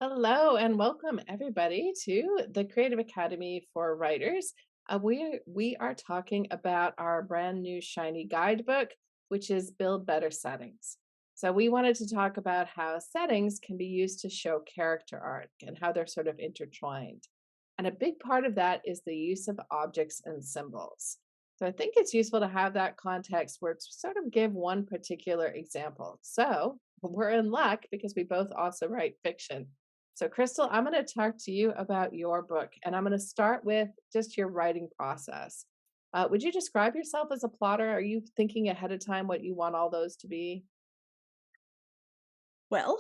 Hello and welcome everybody to the Creative Academy for Writers. We are talking about our brand new shiny guidebook, which is Build Better Settings. So we wanted to talk about how settings can be used to show character arc and how they're sort of intertwined. And a big part of that is the use of objects and symbols. So I think it's useful to have that context where it's sort of give one particular example. So we're in luck because we both also write fiction. So, Crystal, I'm going to talk to you about your book, and I'm going to start with just your writing process. Would you describe yourself as a plotter? Are you thinking ahead of time what you want all those to be? Well,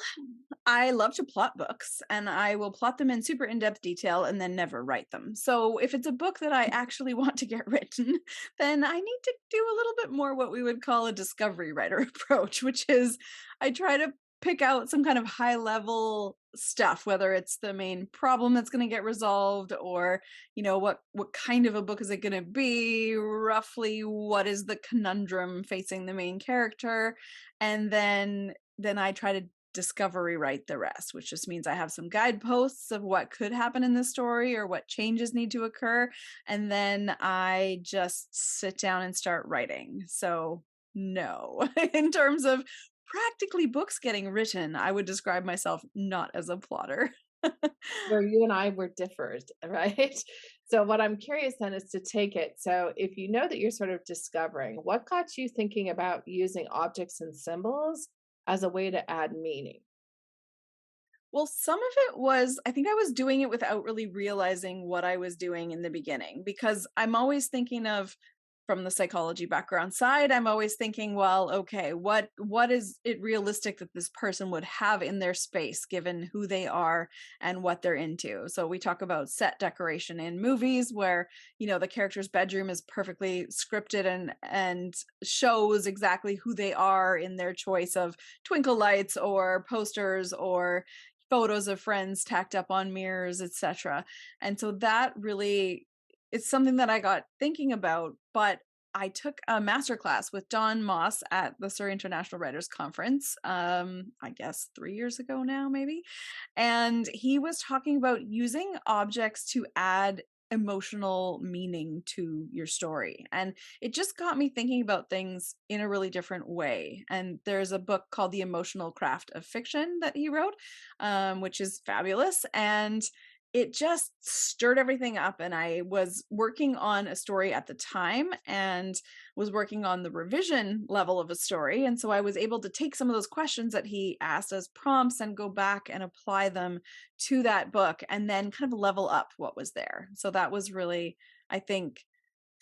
I love to plot books and I will plot them in super in-depth detail and then never write them. So if it's a book that I actually want to get written, then I need to do a little bit more what we would call a discovery writer approach, which is I try to pick out some kind of high level stuff, whether it's the main problem that's going to get resolved or what kind of a book is it going to be, roughly what is the conundrum facing the main character, and then I try to discovery write the rest, which just means I have some guideposts of what could happen in the story or what changes need to occur. And then I just sit down and start writing. So, no, in terms of practically books getting written, I would describe myself not as a plotter. Where you and I were differed, right? So, what I'm curious then is to take it. So, if you know that you're sort of discovering, what got you thinking about using objects and symbols as a way to add meaning? Well, some of it was, I think I was doing it without really realizing what I was doing in the beginning because I'm always thinking of from the psychology background side, I'm always thinking, well, okay, what is it realistic that this person would have in their space given who they are and what they're into? So we talk about set decoration in movies where, the character's bedroom is perfectly scripted and shows exactly who they are in their choice of twinkle lights or posters or photos of friends tacked up on mirrors, etc. And so that really it's something that I got thinking about, but I took a master class with Don Moss at the Surrey International Writers Conference, I guess 3 years ago now, maybe. And he was talking about using objects to add emotional meaning to your story. And it just got me thinking about things in a really different way. And there's a book called The Emotional Craft of Fiction that he wrote, which is fabulous. And it just stirred everything up, and I was working on a story at the time and was working on the revision level of a story, and so I was able to take some of those questions that he asked as prompts and go back and apply them to that book and then kind of level up what was there. So that was really, I think,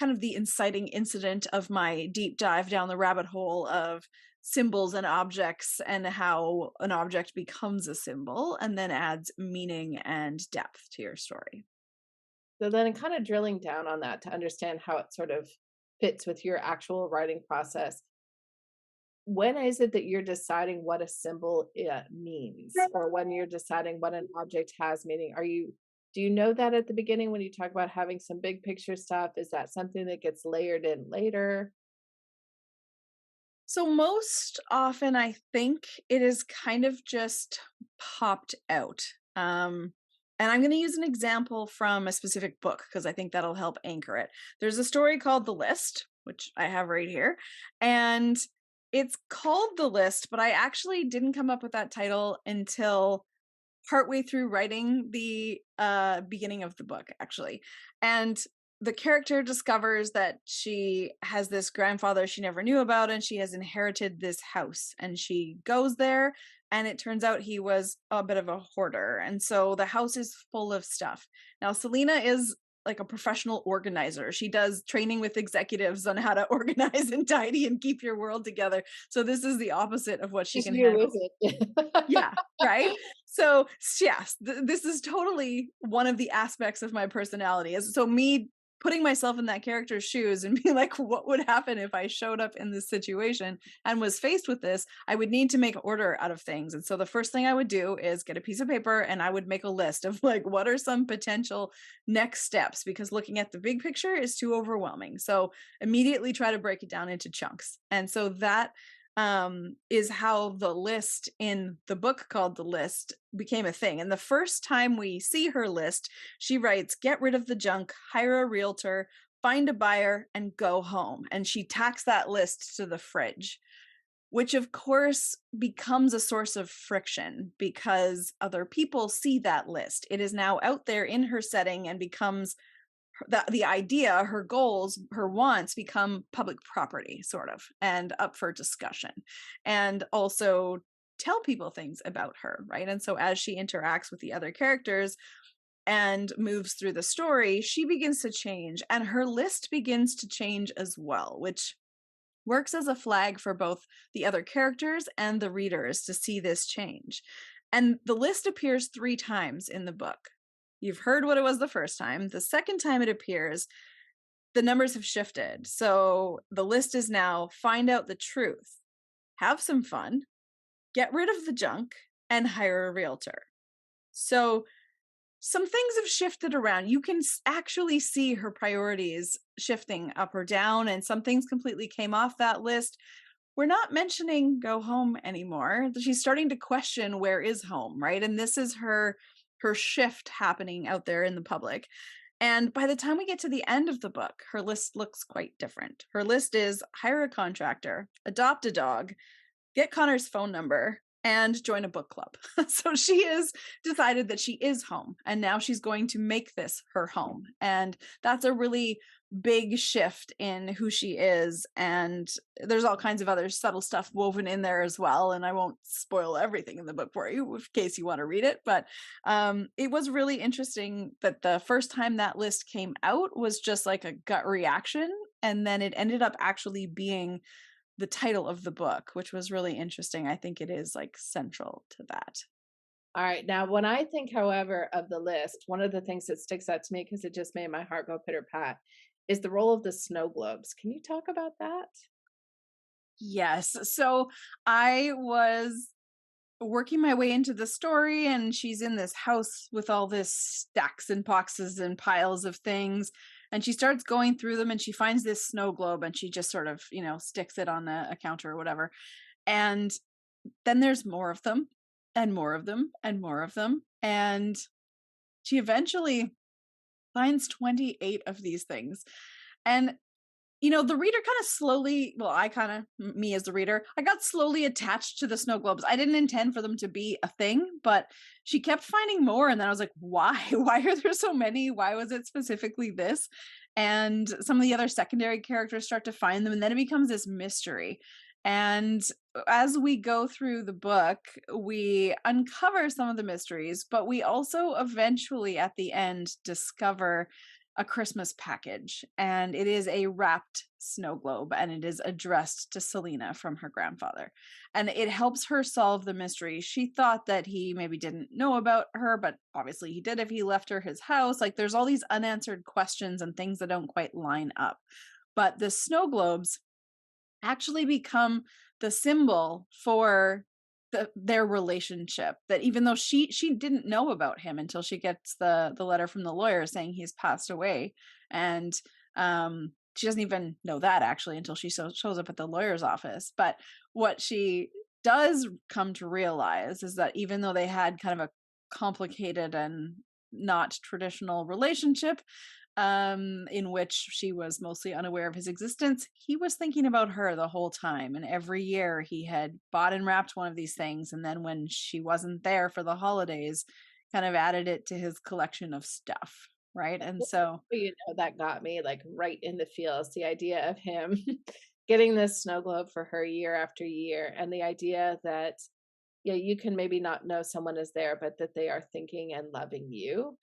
kind of the inciting incident of my deep dive down the rabbit hole of symbols and objects and how an object becomes a symbol and then adds meaning and depth to your story. So, then kind of drilling down on that to understand how it sort of fits with your actual writing process. When is it that you're deciding what a symbol means, or when you're deciding what an object has meaning? Do you know that at the beginning when you talk about having some big picture stuff? Is that something that gets layered in later? So, most often, I think it is kind of just popped out. And I'm going to use an example from a specific book because I think that'll help anchor it. There's a story called The List, which I have right here. And it's called The List, but I actually didn't come up with that title until partway through writing the beginning of the book, actually. And the character discovers that she has this grandfather she never knew about, and she has inherited this house. And she goes there, and it turns out he was a bit of a hoarder. And so the house is full of stuff. Now, Selena is like a professional organizer. She does training with executives on how to organize and tidy and keep your world together. So this is the opposite of what she She's can your handle. wizard. Yeah, right? So, yes, this is totally one of the aspects of my personality is so me putting myself in that character's shoes and being like, what would happen if I showed up in this situation and was faced with this? I would need to make order out of things. And so the first thing I would do is get a piece of paper and I would make a list of like, what are some potential next steps? Because looking at the big picture is too overwhelming. So immediately try to break it down into chunks. And so that is how the list in the book called The List became a thing. And the first time we see her list, she writes, "Get rid of the junk, hire a realtor, find a buyer, and go home." And she tacks that list to the fridge, which of course becomes a source of friction because other people see that list. It is now out there in her setting and becomes the idea, her goals, her wants become public property, sort of, and up for discussion. And also tell people things about her, right? And so as she interacts with the other characters and moves through the story, she begins to change and her list begins to change as well, which works as a flag for both the other characters and the readers to see this change. And the list appears 3 times in the book. You've heard what it was the first time. The second time it appears, the numbers have shifted. So the list is now find out the truth, have some fun, get rid of the junk, and hire a realtor. So some things have shifted around. You can actually see her priorities shifting up or down, and some things completely came off that list. We're not mentioning go home anymore. She's starting to question where is home, right? And this is her shift happening out there in the public. And by the time we get to the end of the book, her list looks quite different. Her list is hire a contractor, adopt a dog, get Connor's phone number, and join a book club. So she has decided that she is home, and now she's going to make this her home. And that's a really big shift in who she is. And there's all kinds of other subtle stuff woven in there as well. And I won't spoil everything in the book for you in case you want to read it. But it was really interesting that the first time that list came out was just like a gut reaction. And then it ended up actually being the title of the book, which was really interesting. I think it is like central to that. All right. Now, when I think, however, of the list, one of the things that sticks out to me because it just made my heart go pitter pat is the role of the snow globes. Can you talk about that? Yes. So I was working my way into the story, and she's in this house with all this stacks and boxes and piles of things. And she starts going through them and she finds this snow globe and she just sort of, sticks it on a counter or whatever. And then there's more of them and more of them and more of them. And she eventually finds 28 of these things. And the reader kind of slowly, well, me as the reader, I got slowly attached to the snow globes. I didn't intend for them to be a thing, but she kept finding more. And then I was like, why? Why are there so many? Why was it specifically this? And some of the other secondary characters start to find them. And then it becomes this mystery. And as we go through the book, we uncover some of the mysteries, but we also eventually at the end discover a Christmas package, and it is a wrapped snow globe, and it is addressed to Selena from her grandfather. And it helps her solve the mystery. She thought that he maybe didn't know about her, but obviously he did if he left her his house. Like there's all these unanswered questions and things that don't quite line up. But the snow globes actually become the symbol for their relationship, that even though she didn't know about him until she gets the letter from the lawyer saying he's passed away. And she doesn't even know that actually until she shows up at the lawyer's office. But what she does come to realize is that even though they had kind of a complicated and not traditional relationship, in which she was mostly unaware of his existence, he was thinking about her the whole time. And every year he had bought and wrapped one of these things. And then when she wasn't there for the holidays, kind of added it to his collection of stuff. Right. And so, That got me like right in the feels. The idea of him getting this snow globe for her year after year, and the idea that, yeah, you can maybe not know someone is there, but that they are thinking and loving you,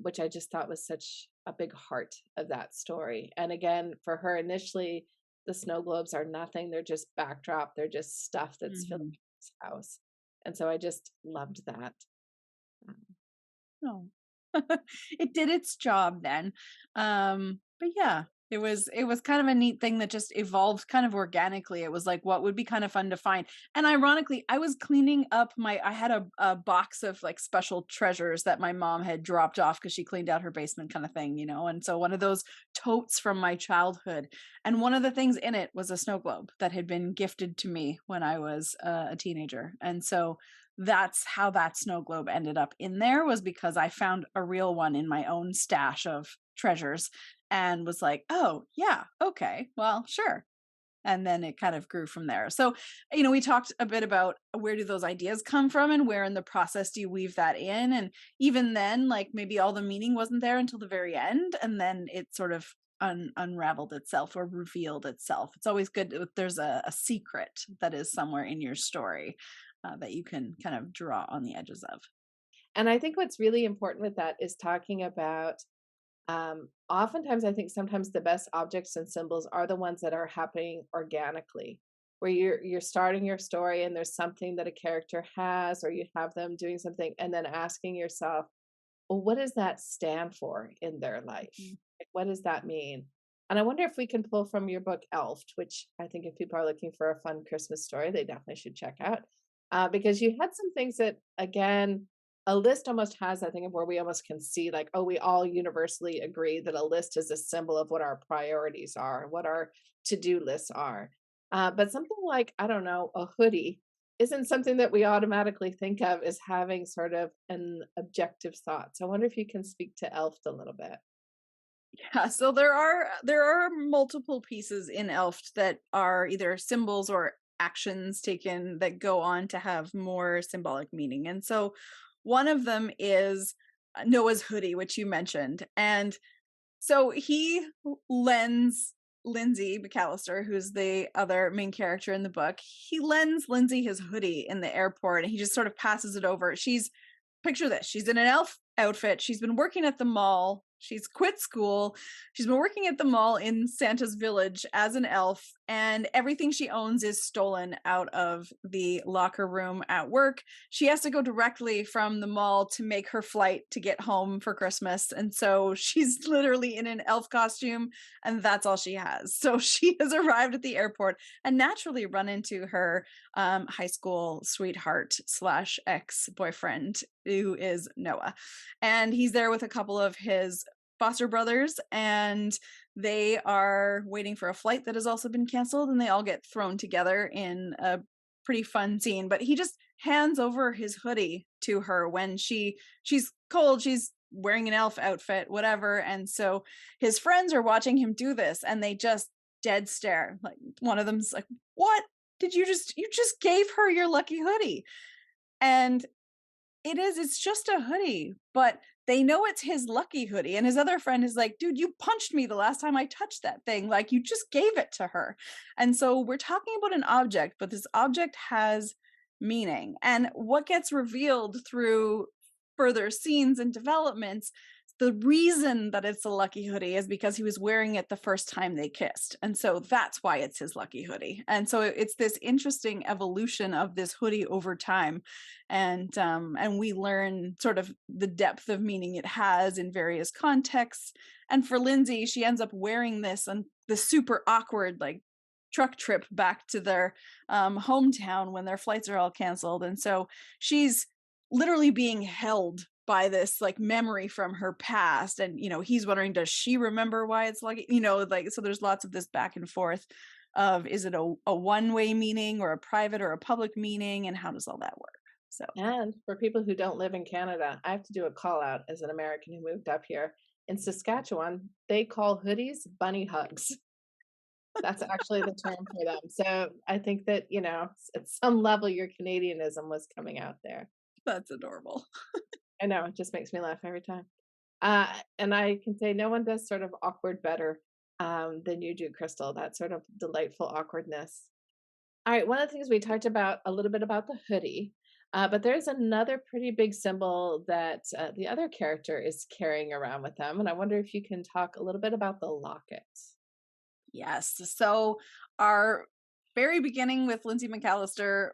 which I just thought was such a big heart of that story. And again, for her initially, the snow globes are nothing. They're just backdrop. They're just stuff that's filling mhm. his house. And so I just loved that. Um, No. It did its job then. But yeah. It was kind of a neat thing that just evolved kind of organically. It was like, what would be kind of fun to find? And ironically, I was cleaning up I had a box of like special treasures that my mom had dropped off because she cleaned out her basement kind of thing, you know. And so one of those totes from my childhood. And one of the things in it was a snow globe that had been gifted to me when I was a teenager. And so that's how that snow globe ended up in there, was because I found a real one in my own stash of treasures and was like, "Oh, yeah, okay, well, sure." And then it kind of grew from there. So, we talked a bit about where do those ideas come from and where in the process do you weave that in? And even then, like maybe all the meaning wasn't there until the very end. And then it sort of unraveled itself or revealed itself. It's always good if there's a secret that is somewhere in your story that you can kind of draw on the edges of. And I think what's really important with that is talking about oftentimes, I think sometimes the best objects and symbols are the ones that are happening organically, where you're starting your story and there's something that a character has, or you have them doing something, and then asking yourself, well, what does that stand for in their life? Mhm. Like, what does that mean? And I wonder if we can pull from your book Elfed, which I think if people are looking for a fun Christmas story, they definitely should check out. Because you had some things that, again, a list almost has, I think, of where we almost can see, like, oh, we all universally agree that a list is a symbol of what our priorities are, what our to do lists are. But something like, I don't know, a hoodie isn't something that we automatically think of as having sort of an objective thought. So I wonder if you can speak to Elf a little bit. Yeah, so there are multiple pieces in Elft that are either symbols or actions taken that go on to have more symbolic meaning. And so one of them is Noah's hoodie, which you mentioned. And so he lends Lindsay McAllister, who's the other main character in the book, he lends Lindsay his hoodie in the airport and he just sort of passes it over. Picture this, she's in an elf outfit, she's been working at the mall, she's quit school, she's been working at the mall in Santa's village as an elf, and everything she owns is stolen out of the locker room at work. She has to go directly from the mall to make her flight to get home for Christmas, and so she's literally in an elf costume, and that's all she has. So she has arrived at the airport and naturally run into her high school sweetheart slash ex boyfriend, who is Noah. And he's there with a couple of his foster brothers, and they are waiting for a flight that has also been canceled, and they all get thrown together in a pretty fun scene. But he just hands over his hoodie to her when she's cold, she's wearing an elf outfit, whatever. And so his friends are watching him do this and they just dead stare. Like one of them's like, "What? Did you just gave her your lucky hoodie?" And it's just a hoodie, but they know it's his lucky hoodie. And his other friend is like, "Dude, you punched me the last time I touched that thing. Like, you just gave it to her." And so we're talking about an object, but this object has meaning. And what gets revealed through further scenes and developments, the reason that it's a lucky hoodie is because he was wearing it the first time they kissed. And so that's why it's his lucky hoodie. And so it's this interesting evolution of this hoodie over time. And we learn sort of the depth of meaning it has in various contexts. And for Lindsay, she ends up wearing this on the super awkward, like, truck trip back to their hometown when their flights are all canceled. And so she's literally being held by this like memory from her past. And he's wondering, does she remember why it's like, like, so there's lots of this back and forth of, is it a one-way meaning or a private or a public meaning, and how does all that work? So And for people who don't live in Canada, I have to do a call out as an American who moved up here. In Saskatchewan, they call hoodies bunny hugs. That's actually the term for them. So I think that, at some level, your Canadianism was coming out there. that's adorable. I know, it just makes me laugh every time. And I can say no one does sort of awkward better than you do, Crystal, that sort of delightful awkwardness. All right, one of the things we talked about a little bit about the hoodie, but there's another pretty big symbol that the other character is carrying around with them. And I wonder if you can talk a little bit about the locket. Yes. So our very beginning with Lindsay McAllister,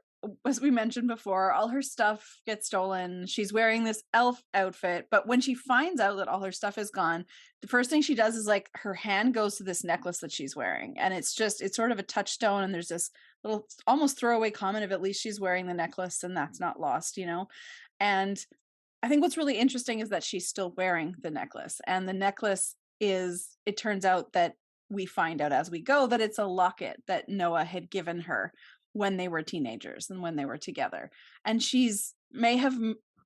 as we mentioned before, all her stuff gets stolen. She's wearing this elf outfit, but when she finds out that all her stuff is gone, the first thing she does is like her hand goes to this necklace that she's wearing. And it's sort of a touchstone. And there's this little almost throwaway comment of at least she's wearing the necklace and that's not lost, you know? And I think what's really interesting is that she's still wearing the necklace. And the necklace is, it turns out that we find out as we go that it's a locket that Noah had given her when they were teenagers and when they were together. And she's may have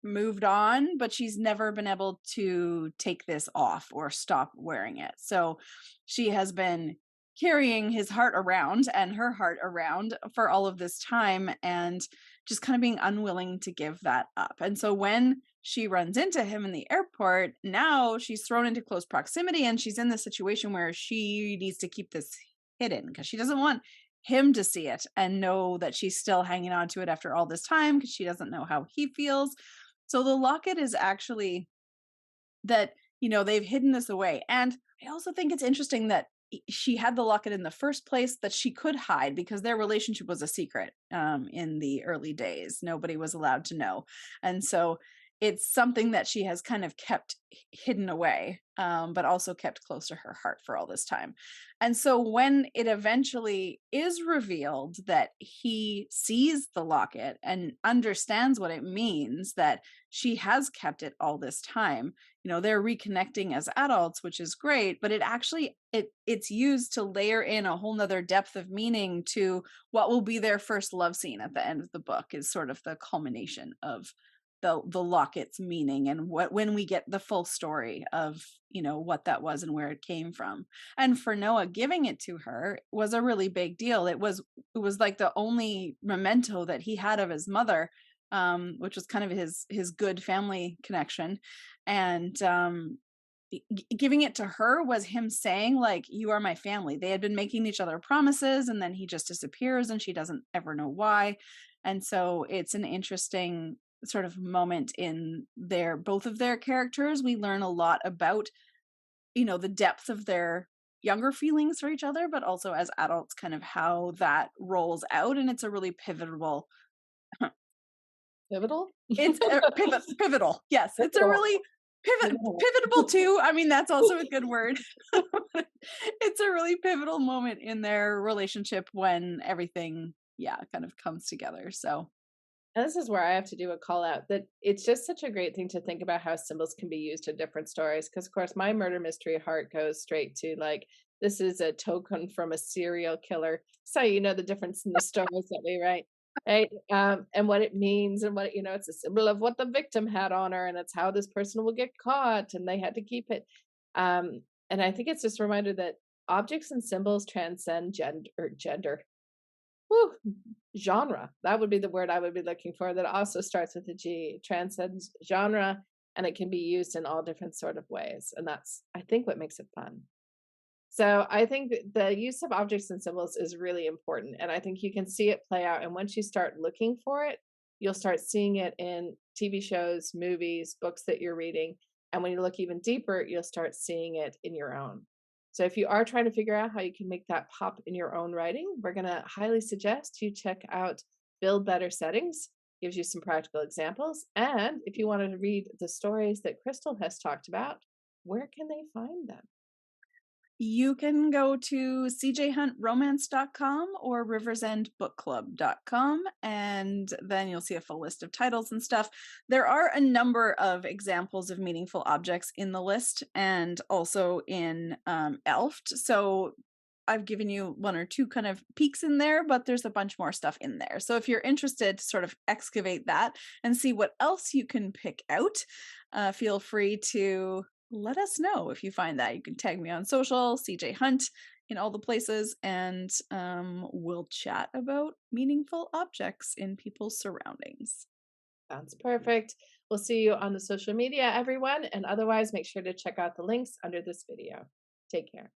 moved on, but she's never been able to take this off or stop wearing it. So she has been carrying his heart around and her heart around for all of this time and just kind of being unwilling to give that up. And so when she runs into him in the airport, now she's thrown into close proximity and she's in this situation where she needs to keep this hidden because she doesn't want him to see it and know that she's still hanging on to it after all this time because she doesn't know how he feels. So the locket is actually that, you know, they've hidden this away. And I also think it's interesting that she had the locket in the first place that she could hide because their relationship was a secret in the early days. Nobody was allowed to know. And so it's something that she has kind of kept hidden away, but also kept close to her heart for all this time. And so when it eventually is revealed that he sees the locket and understands what it means that she has kept it all this time, you know, they're reconnecting as adults, which is great, but it actually it's used to layer in a whole nother depth of meaning to what will be their first love scene at the end of the book is sort of the culmination of the locket's meaning and what when we get the full story of, you know, what that was and where it came from. And for Noah, giving it to her was a really big deal. It was like the only memento that he had of his mother, which was kind of his good family connection. And giving it to her was him saying like, you are my family. They had been making each other promises and then he just disappears and she doesn't ever know why. And so it's an interesting sort of moment in their both of their characters. We learn a lot about, you know, the depth of their younger feelings for each other, but also as adults kind of how that rolls out. And it's a really pivotal Pivotal? it's pivotal. Yes, it's a Pivotal. really Pivotal. pivotable too. I mean, that's also a good word. It's a really pivotal moment in their relationship when everything, yeah, kind of comes together. So And this is where I have to do a call out that it's just such a great thing to think about how symbols can be used in different stories. Because, of course, my murder mystery heart goes straight to like, this is a token from a serial killer. So, you know, the difference in the stories that we write, right? And what it means and what, you know, it's a symbol of what the victim had on her and it's how this person will get caught and they had to keep it. And I think it's just a reminder that objects and symbols transcend gender. Whew, genre. That would be the word I would be looking for that also starts with a G. It transcends genre and it can be used in all different sort of ways. And that's, I think, what makes it fun. So I think that the use of objects and symbols is really important. And I think you can see it play out. And once you start looking for it, you'll start seeing it in TV shows, movies, books that you're reading. And when you look even deeper, you'll start seeing it in your own. So if you are trying to figure out how you can make that pop in your own writing, we're going to highly suggest you check out Build Better Settings. Gives you some practical examples. And if you wanted to read the stories that Crystal has talked about, where can they find them? you can go to cjhuntromance.com or riversendbookclub.com, and then you'll see a full list of titles and stuff. There are a number of examples of meaningful objects in the list and also in Elft. So I've given you one or two kind of peeks in there, but there's a bunch more stuff in there. So if you're interested to sort of excavate that and see what else you can pick out, feel free to let us know if you find that. You can tag me on social, CJ Hunt, in all the places, and we'll chat about meaningful objects in people's surroundings. Sounds perfect. We'll see you on the social media, everyone. And otherwise, make sure to check out the links under this video. Take care.